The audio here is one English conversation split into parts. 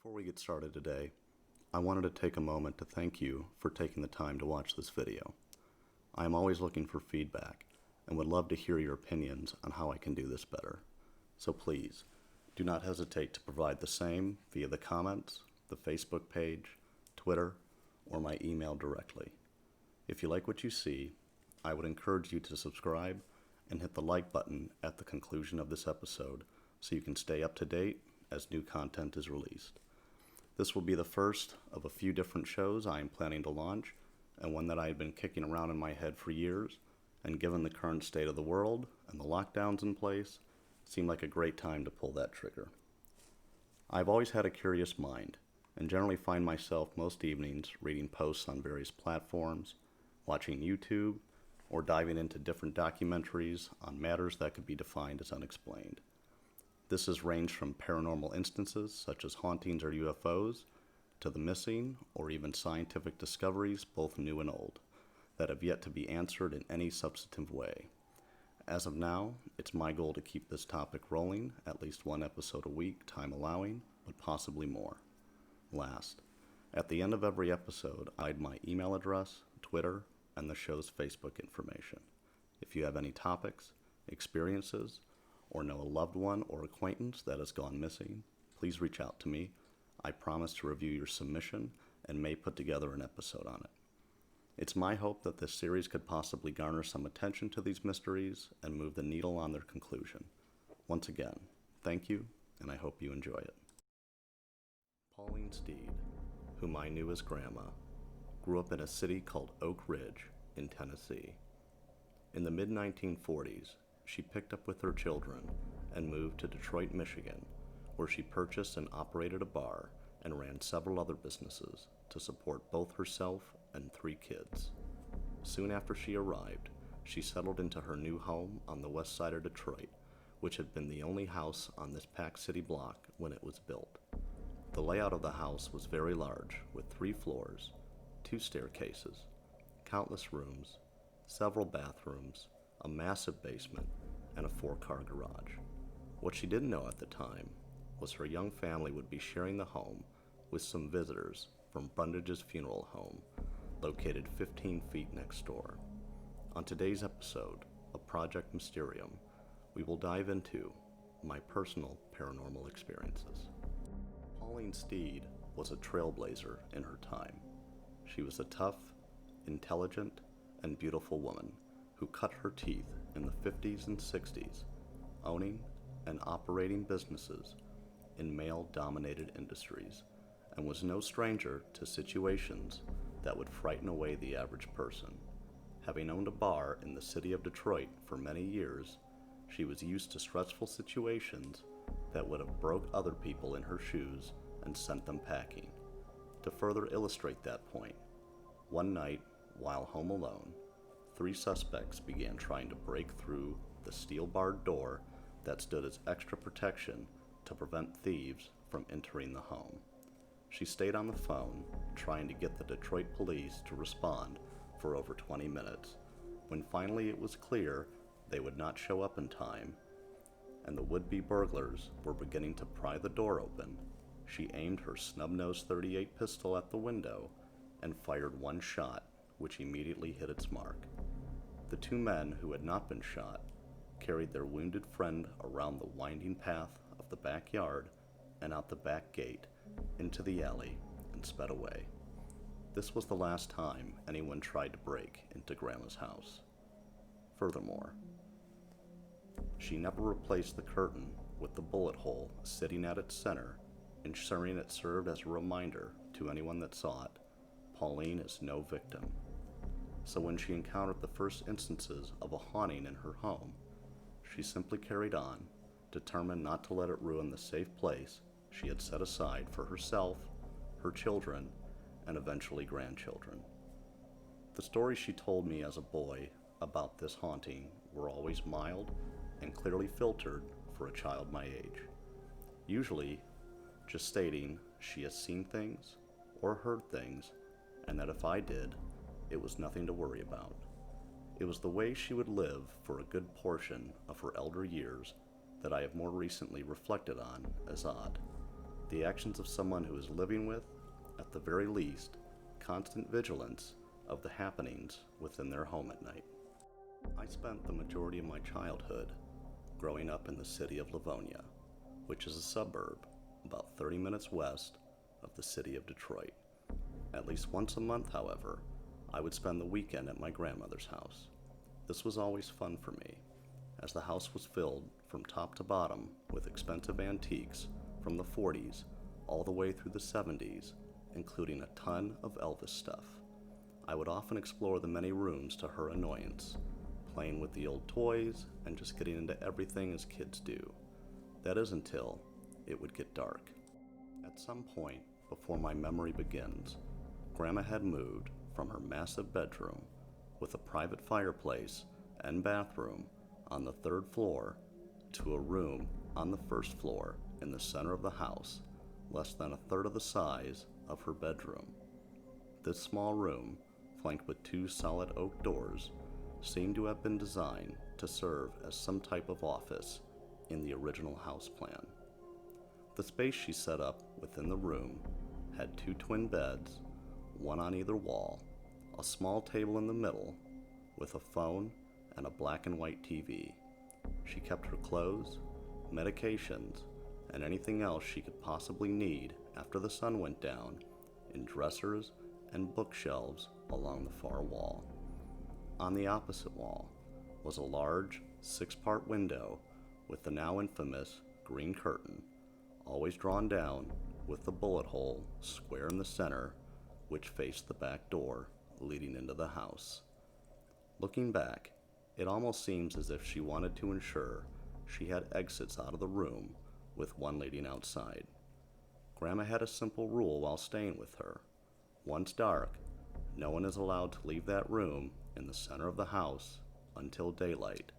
Before we get started today, I wanted to take a moment to thank you for taking the time to watch this video. I am always looking for feedback and would love to hear your opinions on how I can do this better. So please, do not hesitate to provide the same via the comments, the Facebook page, Twitter, or my email directly. If you like what you see, I would encourage you to subscribe and hit the like button at the conclusion of this episode so you can stay up to date as new content is released. This will be the first of a few different shows I am planning to launch, and one that I have been kicking around in my head for years, and given the current state of the world and the lockdowns in place, seemed like a great time to pull that trigger. I've always had a curious mind, and generally find myself most evenings reading posts on various platforms, watching YouTube, or diving into different documentaries on matters that could be defined as unexplained. This has ranged from paranormal instances such as hauntings or UFOs, to the missing or even scientific discoveries, both new and old, that have yet to be answered in any substantive way. As of now, it's my goal to keep this topic rolling, at least one episode a week, time allowing, but possibly more. Last, at the end of every episode, I'd my email address, Twitter, and the show's Facebook information. If you have any topics, experiences, or know a loved one or acquaintance that has gone missing, please reach out to me. I promise to review your submission and may put together an episode on it. It's my hope that this series could possibly garner some attention to these mysteries and move the needle on their conclusion. Once again, thank you, and I hope you enjoy it. Pauline Steed, whom I knew as Grandma, grew up in a city called Oak Ridge in Tennessee. In the mid-1940s, she picked up with her children and moved to Detroit, Michigan, where she purchased and operated a bar and ran several other businesses to support both herself and 3 kids. Soon after she arrived, she settled into her new home on the west side of Detroit, which had been the only house on this packed city block when it was built. The layout of the house was very large, with 3 floors, 2 staircases, countless rooms, several bathrooms, a massive basement, and a 4-car garage. What she didn't know at the time was her young family would be sharing the home with some visitors from Brundage's funeral home, located 15 feet next door. On today's episode of Project Mysterium, we will dive into my personal paranormal experiences. Pauline Steed was a trailblazer in her time. She was a tough, intelligent, and beautiful woman who cut her teeth in the 50s and 60s, owning and operating businesses in male-dominated industries, and was no stranger to situations that would frighten away the average person. Having owned a bar in the city of Detroit for many years, she was used to stressful situations that would have broke other people in her shoes and sent them packing. To further illustrate that point, one night, while home alone, 3 suspects began trying to break through the steel-barred door that stood as extra protection to prevent thieves from entering the home. She stayed on the phone, trying to get the Detroit police to respond for over 20 minutes. When finally it was clear they would not show up in time, and the would-be burglars were beginning to pry the door open, she aimed her snub-nosed .38 pistol at the window and fired 1 shot, which immediately hit its mark. The 2 men who had not been shot carried their wounded friend around the winding path of the backyard and out the back gate into the alley and sped away. This was the last time anyone tried to break into Grandma's house. Furthermore, she never replaced the curtain with the bullet hole sitting at its center, ensuring it served as a reminder to anyone that saw it, Pauline is no victim. So when she encountered the first instances of a haunting in her home, she simply carried on, determined not to let it ruin the safe place she had set aside for herself, her children, and eventually grandchildren. The stories she told me as a boy about this haunting were always mild and clearly filtered for a child my age. Usually, just stating she has seen things or heard things, and that if I did, it was nothing to worry about. It was the way she would live for a good portion of her elder years that I have more recently reflected on as odd. The actions of someone who is living with, at the very least, constant vigilance of the happenings within their home at night. I spent the majority of my childhood growing up in the city of Livonia, which is a suburb about 30 minutes west of the city of Detroit. At least once a month, however, I would spend the weekend at my grandmother's house. This was always fun for me, as the house was filled from top to bottom with expensive antiques from the 40s all the way through the 70s, including a ton of Elvis stuff. I would often explore the many rooms to her annoyance, playing with the old toys and just getting into everything as kids do. That is until it would get dark. At some point before my memory begins, Grandma had moved from her massive bedroom with a private fireplace and bathroom on the 3rd floor to a room on the 1st floor in the center of the house, less than a third of the size of her bedroom. This small room, flanked with 2 solid oak doors, seemed to have been designed to serve as some type of office in the original house plan. The space she set up within the room had 2 twin beds, one on either wall, a small table in the middle, with a phone and a black and white TV. She kept her clothes, medications, and anything else she could possibly need after the sun went down in dressers and bookshelves along the far wall. On the opposite wall was a large 6-part window with the now infamous green curtain, always drawn down with the bullet hole square in the center, which faced the back door leading into the house. Looking back, it almost seems as if she wanted to ensure she had exits out of the room with one leading outside. Grandma had a simple rule while staying with her. Once dark, no one is allowed to leave that room in the center of the house until daylight,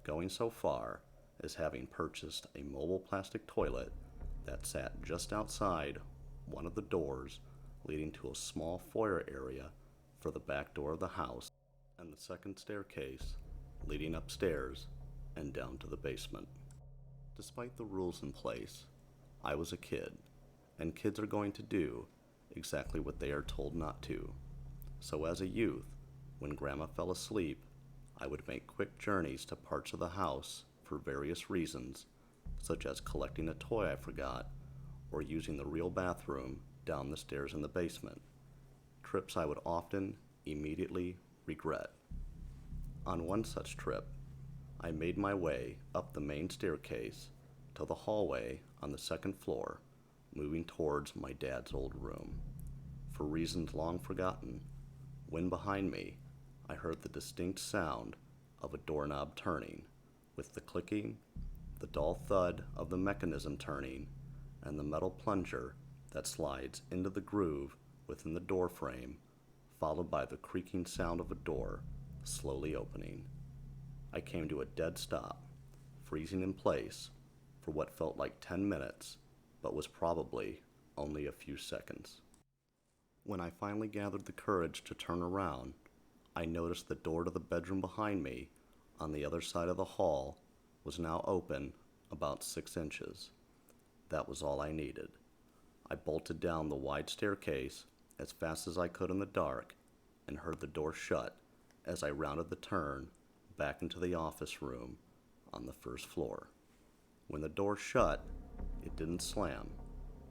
going so far as having purchased a mobile plastic toilet that sat just outside one of the doors leading to a small foyer area for the back door of the house and the second staircase leading upstairs and down to the basement. Despite the rules in place, I was a kid, and kids are going to do exactly what they are told not to. So as a youth, when Grandma fell asleep, I would make quick journeys to parts of the house for various reasons, such as collecting a toy I forgot or using the real bathroom down the stairs in the basement, trips I would often immediately regret. On one such trip, I made my way up the main staircase to the hallway on the 2nd floor, moving towards my dad's old room. For reasons long forgotten, when behind me, I heard the distinct sound of a doorknob turning, with the clicking, the dull thud of the mechanism turning, and the metal plunger that slides into the groove within the door frame, followed by the creaking sound of a door slowly opening. I came to a dead stop, freezing in place for what felt like 10 minutes, but was probably only a few seconds. When I finally gathered the courage to turn around, I noticed the door to the bedroom behind me on the other side of the hall was now open about 6 inches. That was all I needed. I bolted down the wide staircase as fast as I could in the dark and heard the door shut as I rounded the turn back into the office room on the 1st floor. When the door shut, it didn't slam,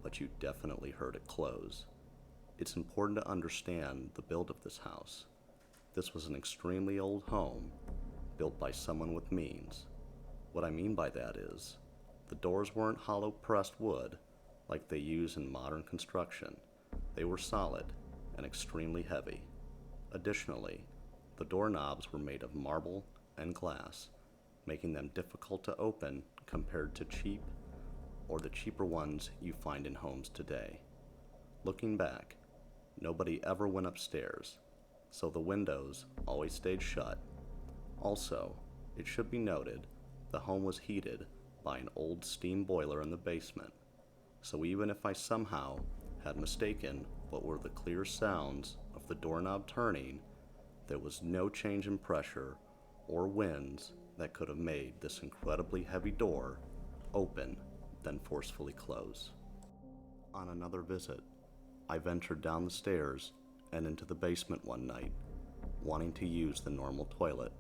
but you definitely heard it close. It's important to understand the build of this house. This was an extremely old home, built by someone with means. What I mean by that is, the doors weren't hollow pressed wood like they use in modern construction. They were solid and extremely heavy. Additionally, the doorknobs were made of marble and glass, making them difficult to open compared to the cheaper ones you find in homes today. Looking back, nobody ever went upstairs, so the windows always stayed shut. Also, it should be noted, the home was heated by an old steam boiler in the basement, so even if I somehow had mistaken what were the clear sounds of the doorknob turning, there was no change in pressure or winds that could have made this incredibly heavy door open, then forcefully close. On another visit, I ventured down the stairs and into the basement one night, wanting to use the normal toilet,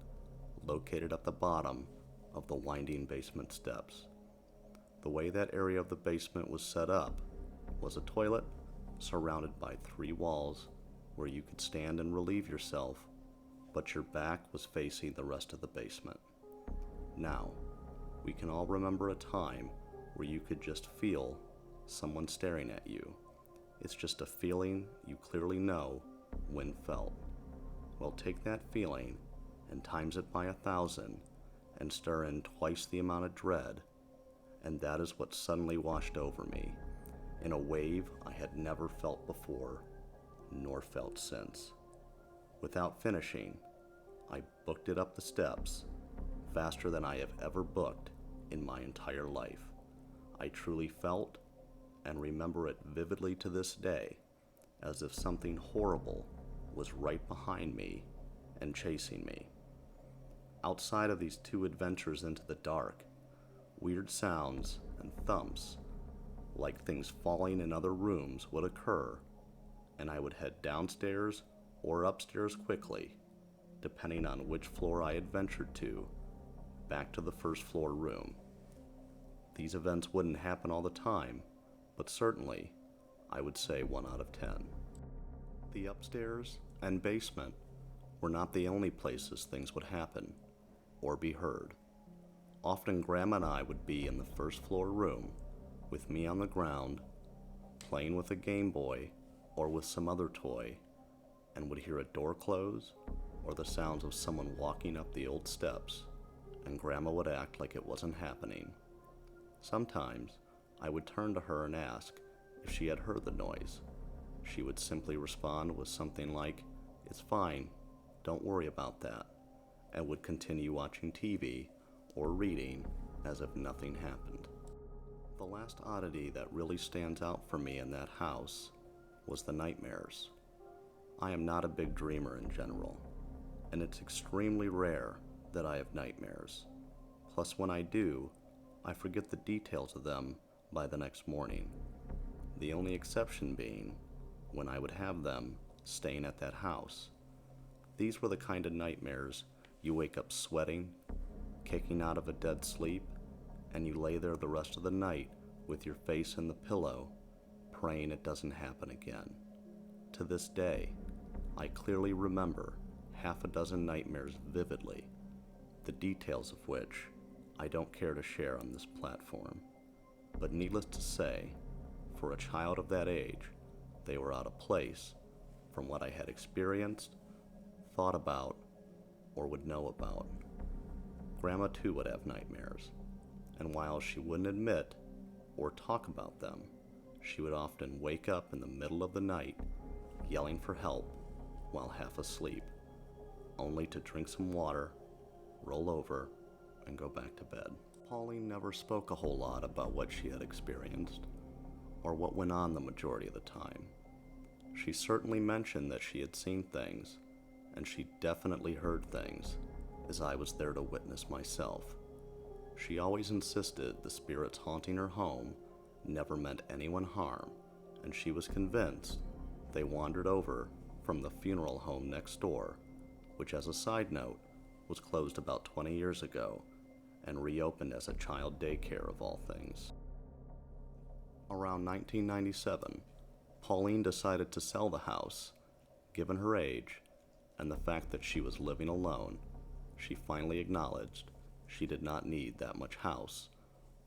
located at the bottom of the winding basement steps. The way that area of the basement was set up was a toilet surrounded by 3 walls where you could stand and relieve yourself, but your back was facing the rest of the basement. Now, we can all remember a time where you could just feel someone staring at you. It's just a feeling you clearly know when felt. Well, take that feeling and times it by 1,000 and stir in twice the amount of dread, and that is what suddenly washed over me in a wave I had never felt before, nor felt since. Without finishing, I booked it up the steps faster than I have ever booked in my entire life. I truly felt and remember it vividly to this day, as if something horrible was right behind me and chasing me. Outside of these 2 adventures into the dark, weird sounds and thumps, like things falling in other rooms, would occur, and I would head downstairs or upstairs quickly, depending on which floor I had ventured to, back to the first floor room. These events wouldn't happen all the time, but certainly, I would say 1 out of 10. The upstairs and basement were not the only places things would happen or be heard. Often Grandma and I would be in the first floor room with me on the ground, playing with a Game Boy or with some other toy, and would hear a door close or the sounds of someone walking up the old steps, and Grandma would act like it wasn't happening. Sometimes I would turn to her and ask if she had heard the noise. She would simply respond with something like, "It's fine, don't worry about that," and would continue watching TV or reading as if nothing happened. The last oddity that really stands out for me in that house was the nightmares. I am not a big dreamer in general, and it's extremely rare that I have nightmares. Plus, when I do, I forget the details of them by the next morning. The only exception being when I would have them staying at that house. These were the kind of nightmares you wake up sweating, kicking out of a dead sleep, and you lay there the rest of the night with your face in the pillow, praying it doesn't happen again. To this day, I clearly remember half a dozen nightmares vividly, the details of which I don't care to share on this platform. But needless to say, for a child of that age, they were out of place from what I had experienced, thought about, or would know about. Grandma too would have nightmares, and while she wouldn't admit or talk about them, she would often wake up in the middle of the night yelling for help while half asleep, only to drink some water, roll over, and go back to bed. Pauline never spoke a whole lot about what she had experienced, or what went on the majority of the time. She certainly mentioned that she had seen things, and she definitely heard things, as I was there to witness myself. She always insisted the spirits haunting her home never meant anyone harm, and she was convinced they wandered over from the funeral home next door, which, as a side note, was closed about 20 years ago and reopened as a child daycare of all things. Around 1997, Pauline decided to sell the house. Given her age and the fact that she was living alone, she finally acknowledged she did not need that much house,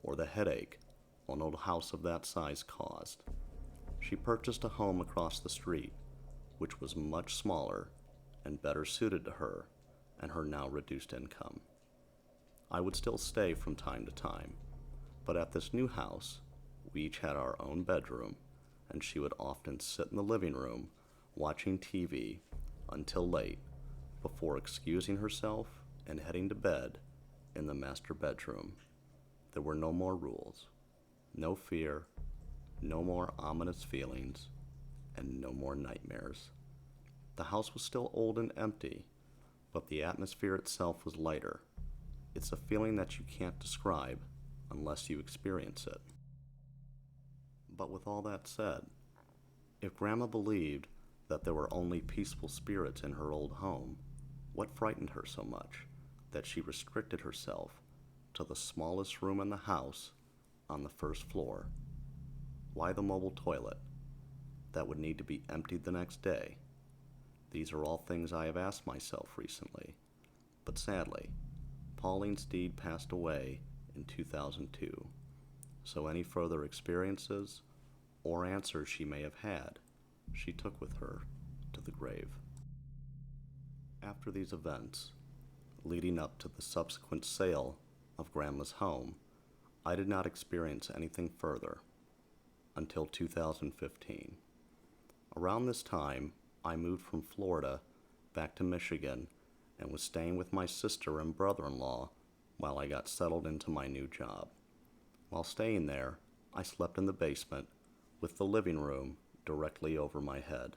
or the headache an old house of that size caused. She purchased a home across the street, which was much smaller and better suited to her and her now reduced income. I would still stay from time to time, but at this new house, we each had our own bedroom, and she would often sit in the living room watching TV until late before excusing herself and heading to bed in the master bedroom. There were no more rules, no fear, no more ominous feelings, and no more nightmares. The house was still old and empty, but the atmosphere itself was lighter. It's a feeling that you can't describe unless you experience it. But with all that said, if Grandma believed that there were only peaceful spirits in her old home, what frightened her so much that she restricted herself to the smallest room in the house on the first floor? Why the mobile toilet that would need to be emptied the next day? These are all things I have asked myself recently, but sadly, Pauline Steed passed away in 2002, so any further experiences or answers she may have had, she took with her to the grave. After these events, leading up to the subsequent sale of Grandma's home, I did not experience anything further until 2015. Around this time, I moved from Florida back to Michigan and was staying with my sister and brother-in-law while I got settled into my new job. While staying there, I slept in the basement with the living room directly over my head.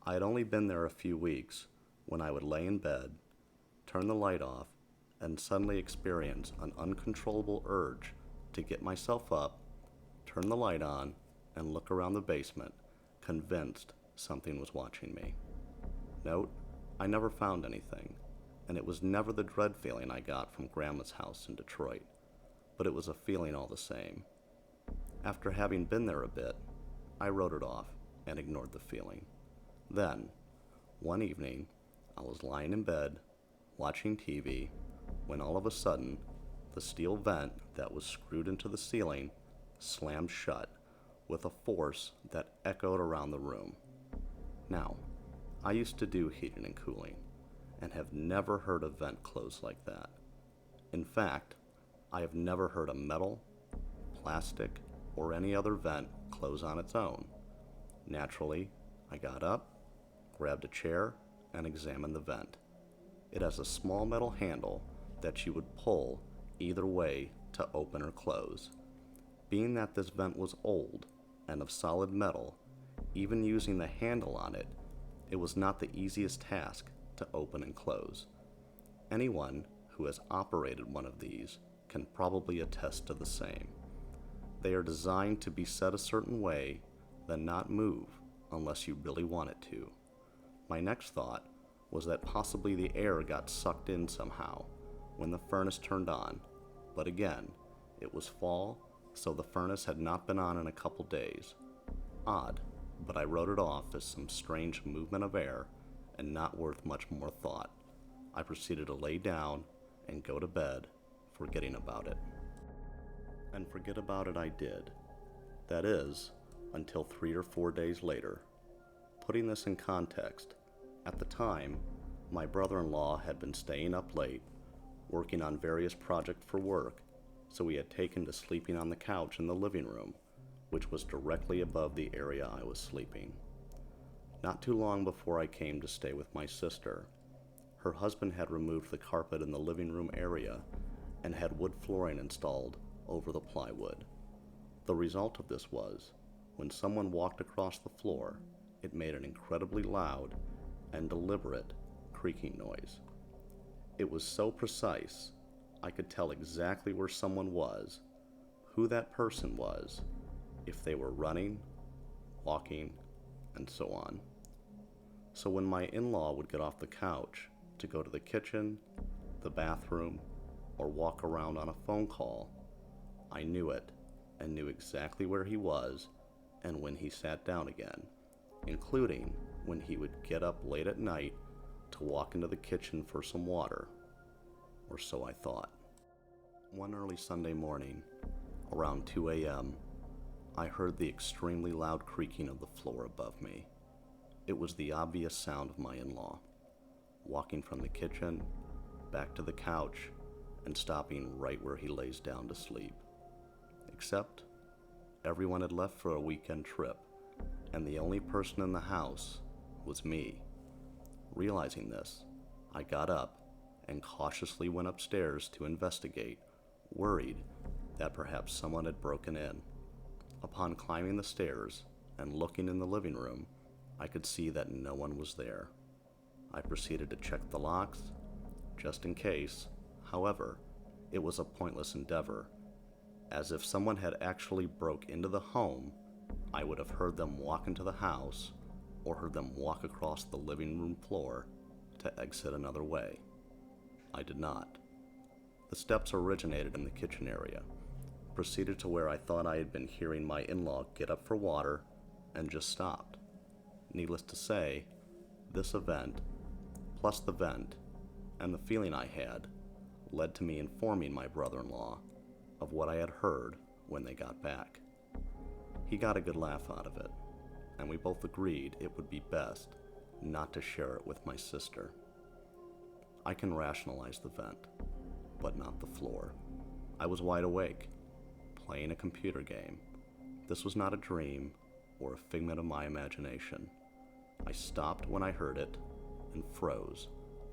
I had only been there a few weeks when I would lay in bed, turn the light off, and suddenly experience an uncontrollable urge to get myself up, turn the light on, and look around the basement, convinced something was watching me. Note, I never found anything, and it was never the dread feeling I got from Grandma's house in Detroit, but it was a feeling all the same. After having been there a bit, I wrote it off and ignored the feeling. Then, one evening, I was lying in bed, watching TV, when all of a sudden, the steel vent that was screwed into the ceiling slammed shut with a force that echoed around the room. Now, I used to do heating and cooling, and have never heard a vent close like that. In fact, I have never heard a metal, plastic, or any other vent close on its own. Naturally, I got up, grabbed a chair, and examined the vent. It has a small metal handle that you would pull either way to open or close. Being that this vent was old and of solid metal, even using the handle on it, it was not the easiest task to open and close. Anyone who has operated one of these can probably attest to the same. They are designed to be set a certain way, then not move unless you really want it to. My next thought was that possibly the air got sucked in somehow when the furnace turned on, but again, it was fall, so the furnace had not been on in a couple days. Odd, but I wrote it off as some strange movement of air and not worth much more thought. I proceeded to lay down and go to bed, forgetting about it. And forget about it I did. That is, until 3 or 4 days later. Putting this in context, at the time, my brother-in-law had been staying up late, working on various projects for work, so he had taken to sleeping on the couch in the living room, which was directly above the area I was sleeping. Not too long before I came to stay with my sister, her husband had removed the carpet in the living room area and had wood flooring installed over the plywood. The result of this was, when someone walked across the floor, it made an incredibly loud and deliberate creaking noise. It was so precise, I could tell exactly where someone was, who that person was, if they were running, walking, and so on. So when my in-law would get off the couch to go to the kitchen, the bathroom, or walk around on a phone call, I knew it and knew exactly where he was and when he sat down again, including when he would get up late at night to walk into the kitchen for some water, or so I thought. One early Sunday morning, around 2 a.m., I heard the extremely loud creaking of the floor above me. It was the obvious sound of my in-law, walking from the kitchen, back to the couch, and stopping right where he lays down to sleep. Except, everyone had left for a weekend trip, and the only person in the house was me. Realizing this, I got up and cautiously went upstairs to investigate, worried that perhaps someone had broken in. Upon climbing the stairs and looking in the living room, I could see that no one was there. I proceeded to check the locks, just in case. However, it was a pointless endeavor, as if someone had actually broke into the home, I would have heard them walk into the house or heard them walk across the living room floor to exit another way. I did not. The steps originated in the kitchen area, proceeded to where I thought I had been hearing my in-law get up for water, and just stopped. Needless to say, this event, plus the vent, and the feeling I had, led to me informing my brother-in-law of what I had heard when they got back. He got a good laugh out of it, and we both agreed it would be best not to share it with my sister. I can rationalize the vent, but not the floor. I was wide awake, playing a computer game. This was not a dream or a figment of my imagination. I stopped when I heard it and froze,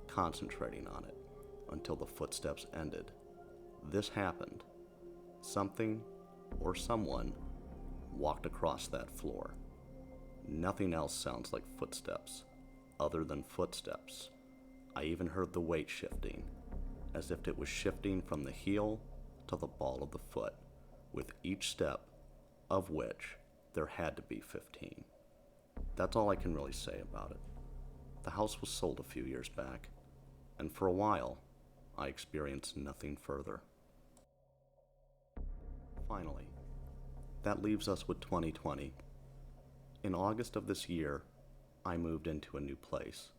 concentrating on it until the footsteps ended. This happened. Something or someone walked across that floor. Nothing else sounds like footsteps, other than footsteps. I even heard the weight shifting, as if it was shifting from the heel to the ball of the foot, with each step of which there had to be 15. That's all I can really say about it. The house was sold a few years back, and for a while, I experienced nothing further. Finally, that leaves us with 2020. In August of this year, I moved into a new place,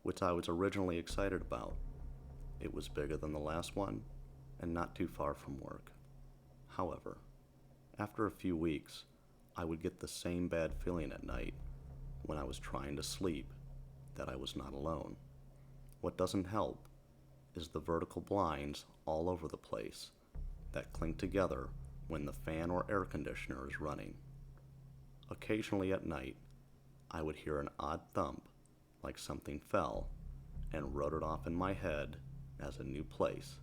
which I was originally excited about. It was bigger than the last one, and not too far from work. However, after a few weeks, I would get the same bad feeling at night when I was trying to sleep that I was not alone. What doesn't help is the vertical blinds all over the place that cling together when the fan or air conditioner is running. Occasionally at night, I would hear an odd thump like something fell and wrote it off in my head as a new place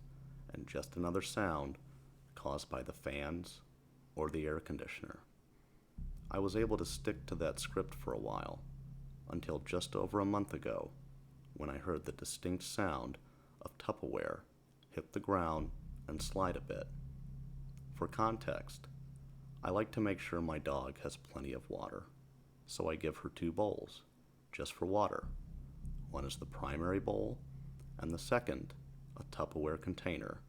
and just another sound caused by the fans or the air conditioner. I was able to stick to that script for a while, until just over a month ago, when I heard the distinct sound of Tupperware hit the ground and slide a bit. For context, I like to make sure my dog has plenty of water, so I give her 2 bowls, just for water. One is the primary bowl, and the second, a Tupperware container,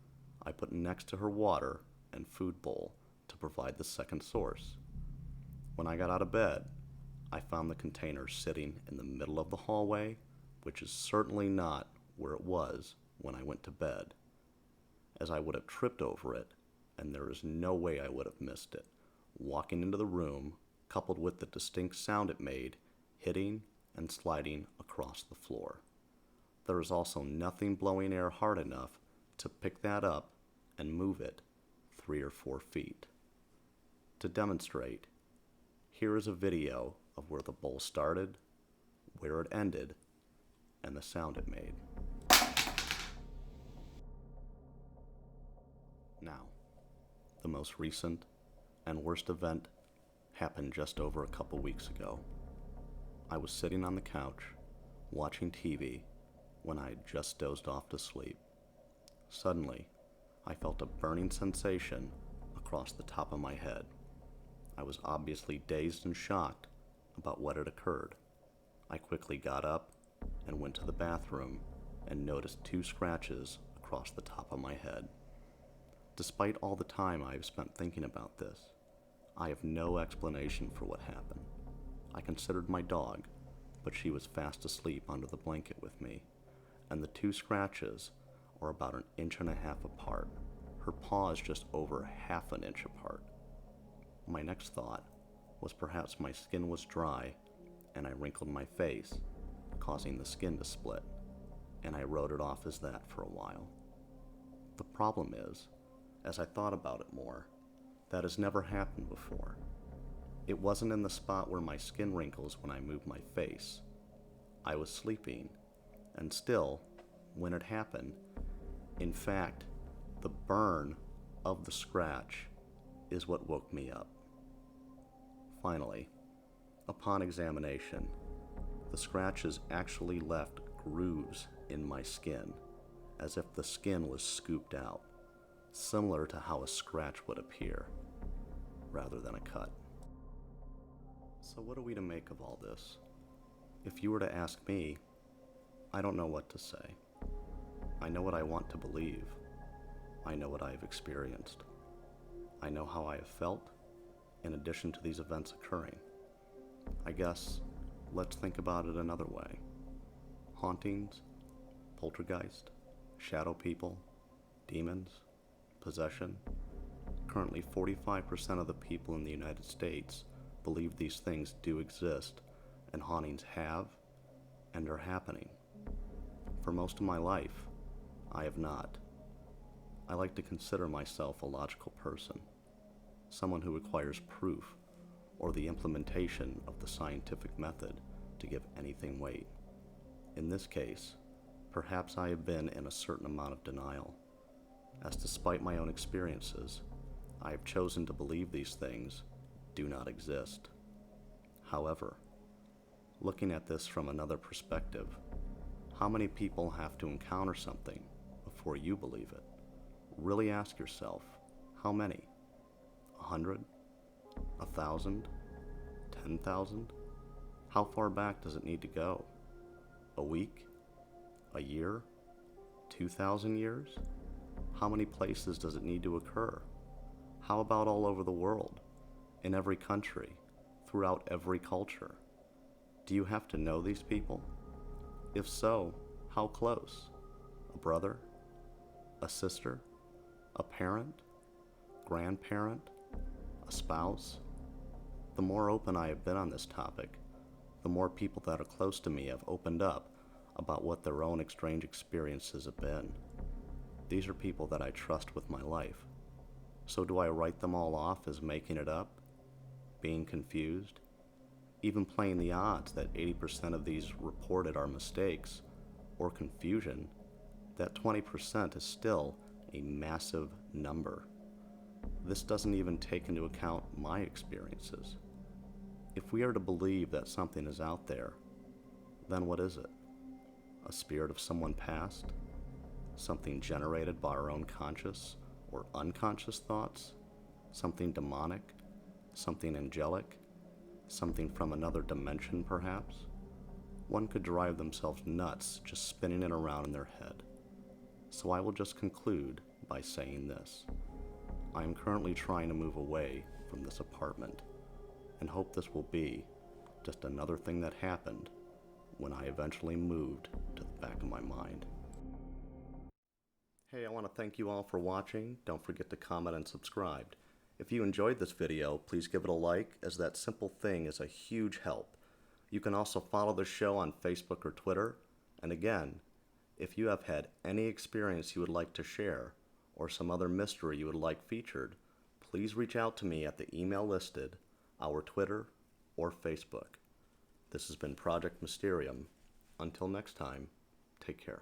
I put next to her water and food bowl to provide the second source. When I got out of bed, I found the container sitting in the middle of the hallway, which is certainly not where it was when I went to bed, as I would have tripped over it, and there is no way I would have missed it, walking into the room, coupled with the distinct sound it made, hitting and sliding across the floor. There is also nothing blowing air hard enough to pick that up and move it 3 or 4 feet. To demonstrate, here is a video of where the bowl started, where it ended, and the sound it made. Now, the most recent and worst event happened just over a couple weeks ago. I was sitting on the couch, watching TV, when I had just dozed off to sleep. Suddenly, I felt a burning sensation across the top of my head. I was obviously dazed and shocked about what had occurred. I quickly got up and went to the bathroom and noticed 2 scratches across the top of my head. Despite all the time I have spent thinking about this, I have no explanation for what happened. I considered my dog, but she was fast asleep under the blanket with me, and the 2 scratches are about 1.5 inches apart, her paws just over 1/2 inch apart. My next thought was perhaps my skin was dry, and I wrinkled my face, causing the skin to split, and I wrote it off as that for a while. The problem is, as I thought about it more, that has never happened before. It wasn't in the spot where my skin wrinkles when I moved my face. I was sleeping, and still, when it happened, in fact, the burn of the scratch is what woke me up. Finally, upon examination, the scratches actually left grooves in my skin, as if the skin was scooped out, similar to how a scratch would appear, rather than a cut. So what are we to make of all this? If you were to ask me, I don't know what to say. I know what I want to believe. I know what I have experienced. I know how I have felt, in addition to these events occurring. I guess, let's think about it another way. Hauntings, poltergeist, shadow people, demons, possession. Currently, 45% of the people in the United States believe these things do exist, and hauntings have and are happening. For most of my life, I have not. I like to consider myself a logical person, someone who requires proof or the implementation of the scientific method to give anything weight. In this case, perhaps I have been in a certain amount of denial, as despite my own experiences, I have chosen to believe these things do not exist. However, looking at this from another perspective, how many people have to encounter something before you believe it? Really ask yourself, how many? 100? 1,000? 10,000? How far back does it need to go? A week? A year? 2,000 years? How many places does it need to occur? How about all over the world? In every country? Throughout every culture? Do you have to know these people? If so, how close? A brother? A sister? A parent? Grandparent? A spouse? The more open I have been on this topic, the more people that are close to me have opened up about what their own strange experiences have been. These are people that I trust with my life. So do I write them all off as making it up? Being confused? Even playing the odds that 80% of these reported are mistakes or confusion, that 20% is still a massive number. This doesn't even take into account my experiences. If we are to believe that something is out there, then what is it? A spirit of someone past? Something generated by our own conscious or unconscious thoughts? Something demonic? Something angelic? Something from another dimension, perhaps? One could drive themselves nuts just spinning it around in their head. So I will just conclude by saying this. I am currently trying to move away from this apartment, and hope this will be just another thing that happened when I eventually moved to the back of my mind. Hey, I want to thank you all for watching. Don't forget to comment and subscribe. If you enjoyed this video, please give it a like, as that simple thing is a huge help. You can also follow the show on Facebook or Twitter. And again, if you have had any experience you would like to share, or some other mystery you would like featured, please reach out to me at the email listed, our Twitter, or Facebook. This has been Project Mysterium. Until next time, take care.